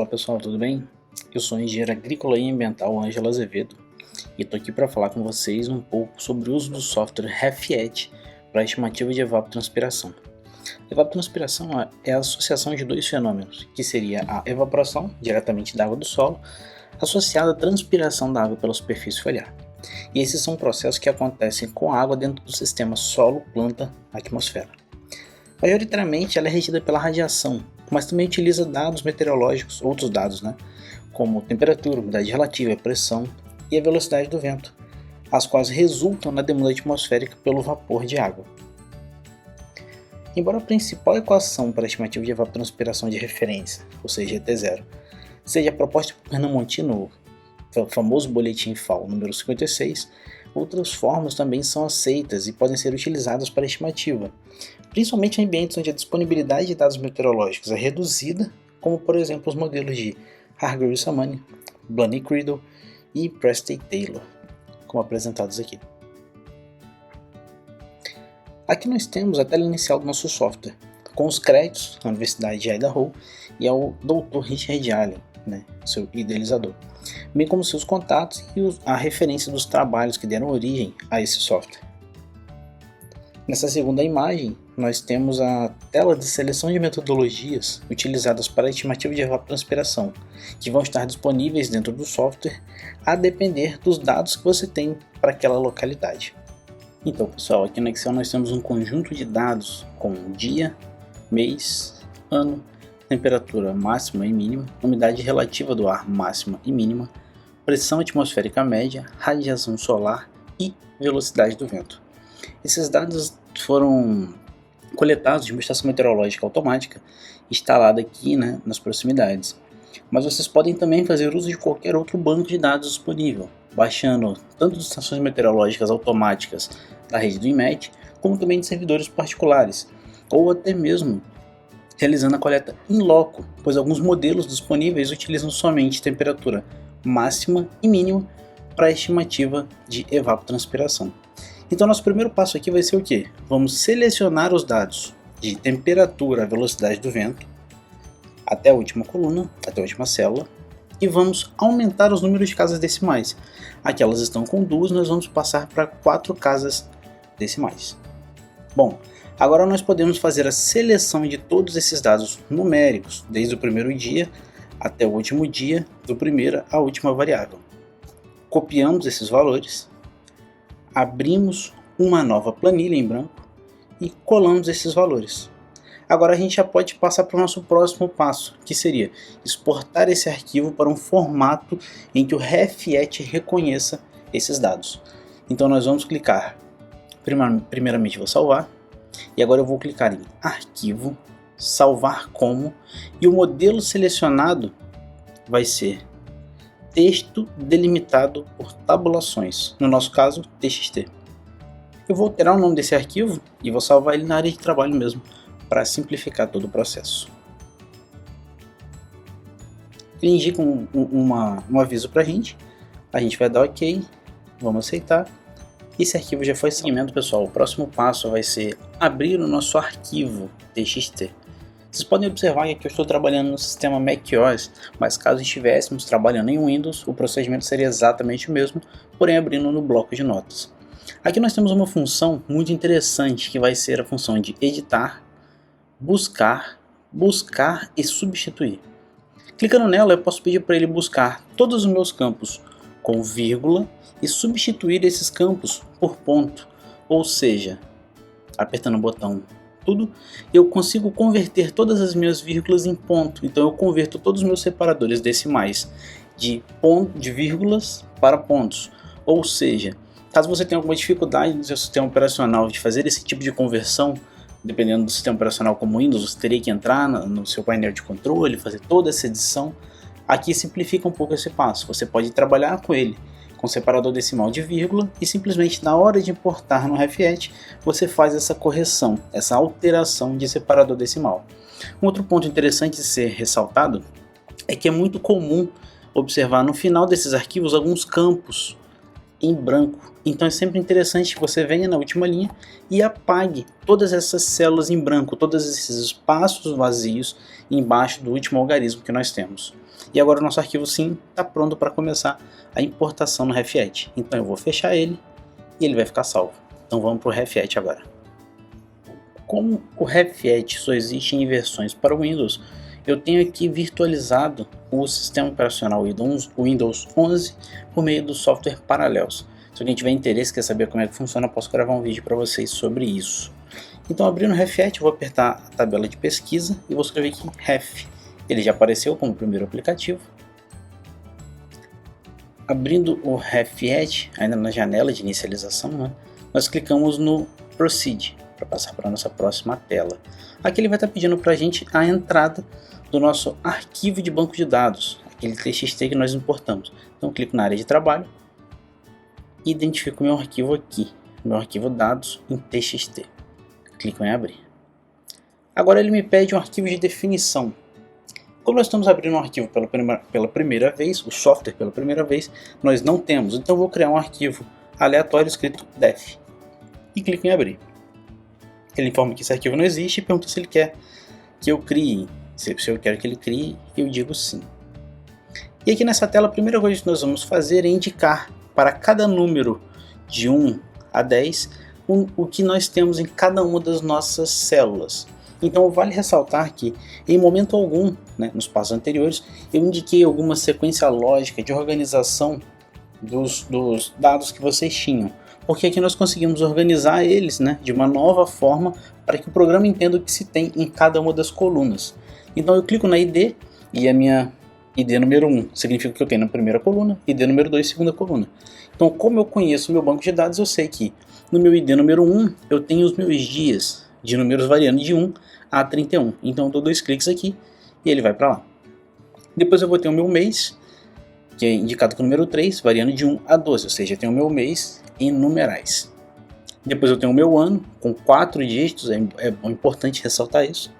pessoal, tudo bem? Eu sou o engenheiro agrícola e ambiental Ângelo Azevedo e estou aqui para falar com vocês um pouco sobre o uso do software RefET para a estimativa de evapotranspiração. Evapotranspiração é a associação de dois fenômenos, que seria a evaporação diretamente da água do solo, associada à transpiração da água pela superfície foliar. E esses são processos que acontecem com a água dentro do sistema solo-planta-atmosfera. Majoritariamente ela é regida pela radiação, mas também utiliza dados meteorológicos, outros dados, como temperatura, umidade relativa, pressão e a velocidade do vento, as quais resultam na demanda atmosférica pelo vapor de água. Embora a principal equação para a estimativa de evapotranspiração de referência, ou seja, ET0, seja proposta por Pernambuco no famoso boletim FAO número 56, outras formas também são aceitas e podem ser utilizadas para a estimativa, principalmente em ambientes onde a disponibilidade de dados meteorológicos é reduzida, como por exemplo os modelos de Hargreaves-Samani, Blaney-Criddle e Prestey-Taylor, como apresentados aqui. Aqui nós temos a tela inicial do nosso software, com os créditos à Universidade de Idaho e ao Dr. Richard Allen, seu idealizador, bem como seus contatos e a referência dos trabalhos que deram origem a esse software. Nessa segunda imagem, nós temos a tela de seleção de metodologias utilizadas para a estimativa de evapotranspiração, que vão estar disponíveis dentro do software a depender dos dados que você tem para aquela localidade. Então pessoal, aqui no Excel nós temos um conjunto de dados com dia, mês, ano, temperatura máxima e mínima, umidade relativa do ar máxima e mínima, pressão atmosférica média, radiação solar e velocidade do vento. Esses dados foram coletados de uma estação meteorológica automática instalada aqui nas proximidades. Mas vocês podem também fazer uso de qualquer outro banco de dados disponível, baixando tanto de estações meteorológicas automáticas da rede do INMET, como também de servidores particulares, ou até mesmo realizando a coleta in loco, pois alguns modelos disponíveis utilizam somente temperatura máxima e mínima para a estimativa de evapotranspiração. Então nosso primeiro passo aqui vai ser o quê? Vamos selecionar os dados de temperatura, velocidade do vento, até a última coluna, até a última célula, e vamos aumentar os números de casas decimais. Aqui elas estão com 2, nós vamos passar para 4 casas decimais. Bom, agora nós podemos fazer a seleção de todos esses dados numéricos, desde o primeiro dia até o último dia, do primeira à última variável. Copiamos esses valores, abrimos uma nova planilha em branco e colamos esses valores. Agora a gente já pode passar para o nosso próximo passo, que seria exportar esse arquivo para um formato em que o RefET reconheça esses dados. Então nós vamos clicar, primeiramente vou salvar, e agora eu vou clicar em arquivo, salvar como, e o modelo selecionado vai ser texto delimitado por tabulações, no nosso caso TXT. Eu vou alterar o nome desse arquivo e vou salvar ele na área de trabalho mesmo, para simplificar todo o processo. Ele indica um aviso para a gente vai dar OK, vamos aceitar. Esse arquivo já foi salvo. Pessoal, o próximo passo vai ser abrir o nosso arquivo TXT. Vocês podem observar que aqui eu estou trabalhando no sistema macOS, mas caso estivéssemos trabalhando em Windows, o procedimento seria exatamente o mesmo, porém abrindo no bloco de notas. Aqui nós temos uma função muito interessante, que vai ser a função de editar, buscar e substituir. Clicando nela, eu posso pedir para ele buscar todos os meus campos com vírgula e substituir esses campos por ponto, ou seja, apertando o botão tudo, eu consigo converter todas as minhas vírgulas em ponto. Então eu converto todos os meus separadores decimais de vírgulas para pontos. Ou seja, caso você tenha alguma dificuldade no seu sistema operacional de fazer esse tipo de conversão, dependendo do sistema operacional como Windows, você teria que entrar no seu painel de controle, fazer toda essa edição. Aqui simplifica um pouco esse passo. Você pode trabalhar com ele com separador decimal de vírgula e simplesmente na hora de importar no RefET você faz essa correção, essa alteração de separador decimal. Um outro ponto interessante de ser ressaltado é que é muito comum observar no final desses arquivos alguns campos em branco. Então é sempre interessante que você venha na última linha e apague todas essas células em branco, todos esses espaços vazios embaixo do último algarismo que nós temos. E agora o nosso arquivo sim está pronto para começar a importação no RefEdit. Então eu vou fechar ele e ele vai ficar salvo. Então vamos para o RefEdit agora. Como o RefEdit só existe em versões para o Windows, eu tenho aqui virtualizado o sistema operacional Windows 11 por meio do software Parallels. Se alguém tiver interesse, quer saber como é que funciona, eu posso gravar um vídeo para vocês sobre isso. Então, abrindo o RefEdit, vou apertar a tabela de pesquisa e vou escrever aqui Ref. Ele já apareceu como primeiro aplicativo. Abrindo o RefEdit, ainda na janela de inicialização, né, nós clicamos no Proceed para passar para a nossa próxima tela. Aqui ele vai estar pedindo para a gente a entrada do nosso arquivo de banco de dados, aquele TXT que nós importamos. Então, clico na área de trabalho e identifico meu arquivo aqui, meu arquivo dados em TXT. Clico em abrir. Agora ele me pede um arquivo de definição. Como nós estamos abrindo um arquivo pela primeira vez, o software pela primeira vez, nós não temos. Então vou criar um arquivo aleatório escrito def. E clico em abrir. Ele informa que esse arquivo não existe e pergunta se ele quer que eu crie. Se eu quero que ele crie, eu digo sim. E aqui nessa tela, a primeira coisa que nós vamos fazer é indicar para cada número de 1 a 10 o que nós temos em cada uma das nossas células. Então vale ressaltar que em momento algum, nos passos anteriores, eu indiquei alguma sequência lógica de organização dos dados que vocês tinham. Porque aqui nós conseguimos organizar eles de uma nova forma para que o programa entenda o que se tem em cada uma das colunas. Então eu clico na ID e a minha ID número 1 significa que eu tenho na primeira coluna, ID número 2 segunda coluna. Então como eu conheço o meu banco de dados, eu sei que no meu ID número 1 eu tenho os meus dias de números variando de 1 a 31. Então eu dou 2 cliques aqui e ele vai para lá. Depois eu vou ter o meu mês, que é indicado com o número 3, variando de 1 a 12, ou seja, eu tenho o meu mês em numerais. Depois eu tenho o meu ano, com 4 dígitos, é importante ressaltar isso.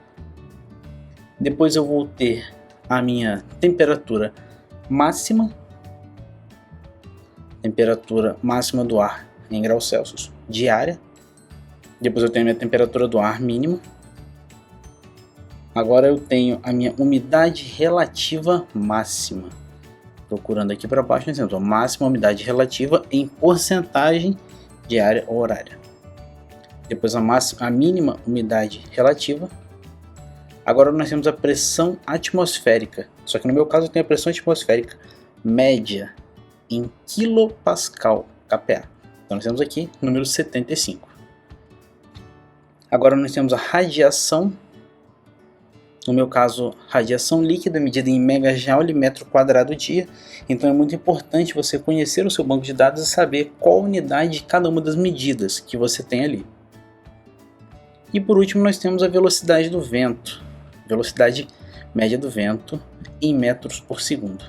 Depois eu vou ter a minha temperatura máxima do ar em graus Celsius, diária. Depois eu tenho a minha temperatura do ar mínima. Agora eu tenho a minha umidade relativa máxima. Procurando aqui para baixo, nós temos a máxima umidade relativa em porcentagem diária ou horária. Depois a mínima umidade relativa. Agora nós temos a pressão atmosférica. Só que no meu caso eu tenho a pressão atmosférica média em kilopascal, kPa. Então nós temos aqui o número 75. Agora nós temos a radiação. No meu caso, radiação líquida medida em megajoule metro quadrado dia. Então é muito importante você conhecer o seu banco de dados e saber qual unidade de cada uma das medidas que você tem ali. E por último nós temos a velocidade do vento. Velocidade média do vento em metros por segundo.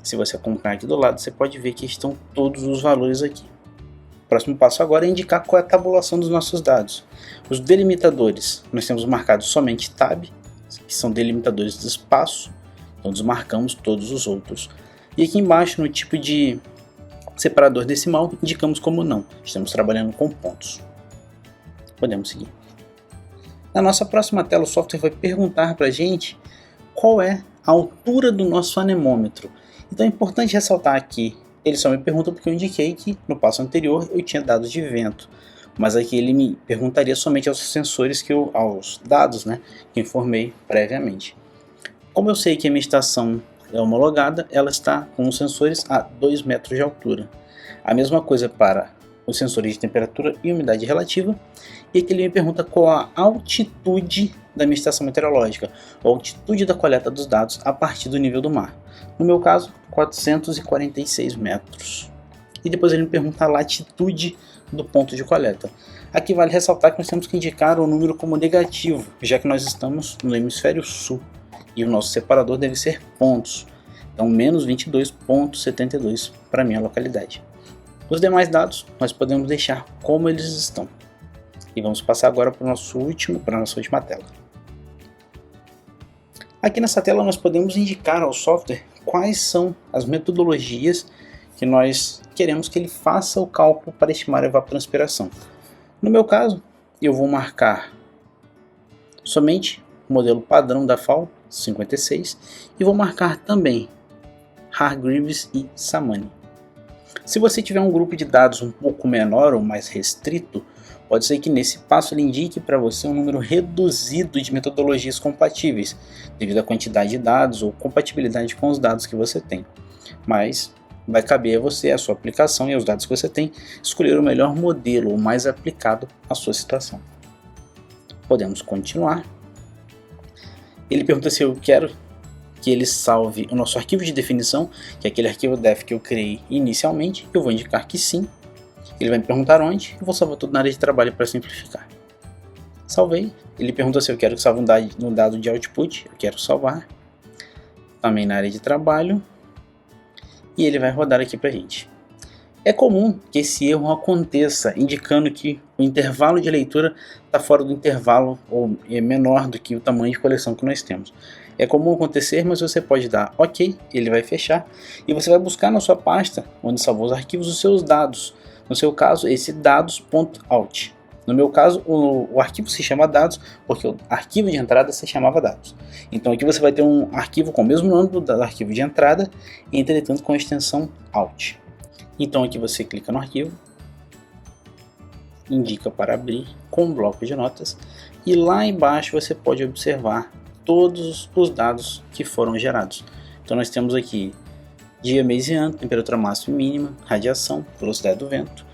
Se você acompanhar aqui do lado, você pode ver que estão todos os valores aqui. O próximo passo agora é indicar qual é a tabulação dos nossos dados. Os delimitadores, nós temos marcados somente tab, que são delimitadores de espaço, então desmarcamos todos os outros. E aqui embaixo, no tipo de separador decimal, indicamos como não, estamos trabalhando com pontos. Podemos seguir. Na nossa próxima tela, o software vai perguntar para a gente qual é a altura do nosso anemômetro. Então é importante ressaltar aqui, ele só me pergunta porque eu indiquei que no passo anterior eu tinha dados de vento. Mas aqui ele me perguntaria somente aos sensores aos dados que eu informei previamente. Como eu sei que a minha estação é homologada, ela está com os sensores a 2 metros de altura. A mesma coisa para os sensores de temperatura e umidade relativa. E aqui ele me pergunta qual a altitude da minha estação meteorológica, a altitude da coleta dos dados a partir do nível do mar. No meu caso, 446 metros. E depois ele me pergunta a latitude do ponto de coleta. Aqui vale ressaltar que nós temos que indicar o número como negativo, já que nós estamos no hemisfério sul e o nosso separador deve ser pontos. Então, menos 22,72 para a minha localidade. Os demais dados nós podemos deixar como eles estão. E vamos passar agora para a nossa última tela. Aqui nessa tela nós podemos indicar ao software quais são as metodologias que nós queremos que ele faça o cálculo para estimar a evapotranspiração. No meu caso, eu vou marcar somente o modelo padrão da FAO, 56 e vou marcar também Hargreaves e Samani. Se você tiver um grupo de dados um pouco menor ou mais restrito, pode ser que nesse passo ele indique para você um número reduzido de metodologias compatíveis, devido à quantidade de dados ou compatibilidade com os dados que você tem. Mas vai caber a você, a sua aplicação e aos dados que você tem, escolher o melhor modelo ou mais aplicado à sua situação. Podemos continuar. Ele pergunta se eu quero que ele salve o nosso arquivo de definição, que é aquele arquivo def que eu criei inicialmente. Eu vou indicar que sim. Ele vai me perguntar onde, eu vou salvar tudo na área de trabalho para simplificar. Salvei. Ele pergunta se eu quero que salve no dado de output, eu quero salvar. Também na área de trabalho. E ele vai rodar aqui para a gente. É comum que esse erro aconteça, indicando que o intervalo de leitura está fora do intervalo ou é menor do que o tamanho de coleção que nós temos. É comum acontecer, mas você pode dar OK, ele vai fechar e você vai buscar na sua pasta onde salvou os arquivos os seus dados. No seu caso, esse dados.out. No meu caso, o arquivo se chama dados porque o arquivo de entrada se chamava dados. Então aqui você vai ter um arquivo com o mesmo nome do arquivo de entrada, entretanto com a extensão out. Então aqui você clica no arquivo, indica para abrir com um bloco de notas e lá embaixo você pode observar todos os dados que foram gerados. Então nós temos aqui dia, mês e ano, temperatura máxima e mínima, radiação, velocidade do vento,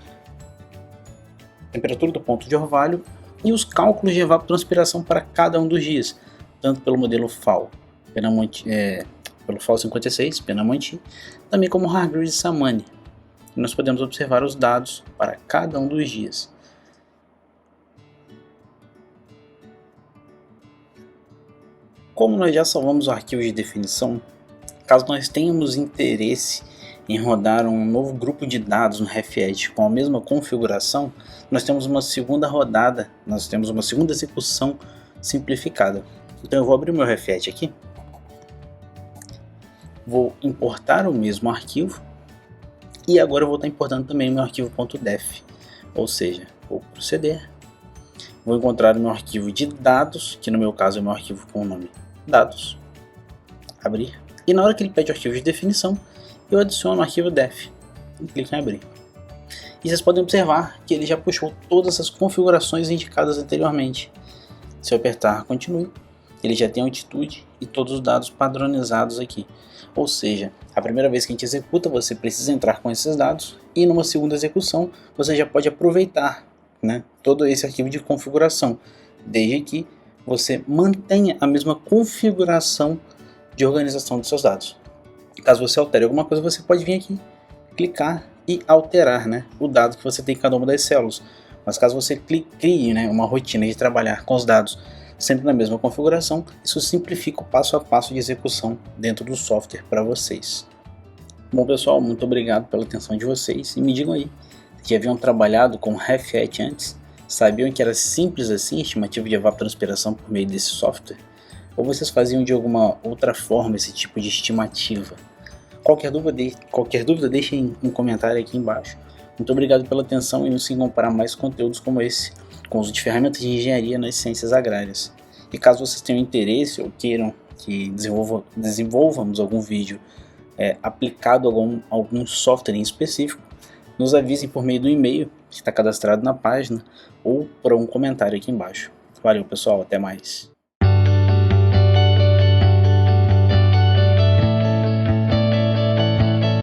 temperatura do ponto de orvalho e os cálculos de evapotranspiração para cada um dos dias, tanto pelo modelo FAO, pelo FAO 56, Penamonti, também como Hargreaves e Samani. Nós podemos observar os dados para cada um dos dias. Como nós já salvamos o arquivo de definição, caso nós tenhamos interesse em rodar um novo grupo de dados no RefEdit com a mesma configuração, nós temos uma segunda rodada, nós temos uma segunda execução simplificada. Então eu vou abrir o meu RefEdit aqui, vou importar o mesmo arquivo e agora eu vou estar importando também o meu arquivo .def, ou seja, vou proceder, vou encontrar o meu arquivo de dados, que no meu caso é o meu arquivo com o nome dados, abrir, e na hora que ele pede o arquivo de definição, eu adiciono o arquivo def e clico em abrir. E vocês podem observar que ele já puxou todas as configurações indicadas anteriormente. Se eu apertar continue, ele já tem a altitude e todos os dados padronizados aqui. Ou seja, a primeira vez que a gente executa, você precisa entrar com esses dados e numa segunda execução você já pode aproveitar, né, todo esse arquivo de configuração, desde que você mantenha a mesma configuração de organização dos seus dados. Caso você altere alguma coisa, você pode vir aqui, clicar e alterar, né, o dado que você tem em cada uma das células. Mas caso você crie, né, uma rotina de trabalhar com os dados sempre na mesma configuração, isso simplifica o passo a passo de execução dentro do software para vocês. Bom pessoal, muito obrigado pela atenção de vocês e me digam aí, se já haviam trabalhado com RefEdit antes, sabiam que era simples assim a estimativa de evapotranspiração por meio desse software? Ou vocês faziam de alguma outra forma esse tipo de estimativa? Qualquer dúvida deixem um comentário aqui embaixo. Muito obrigado pela atenção e nos sigam para mais conteúdos como esse, com uso de ferramentas de engenharia nas ciências agrárias. E caso vocês tenham interesse ou queiram que desenvolvamos algum vídeo aplicado a algum software em específico, nos avisem por meio do e-mail que está cadastrado na página ou por um comentário aqui embaixo. Valeu pessoal, até mais.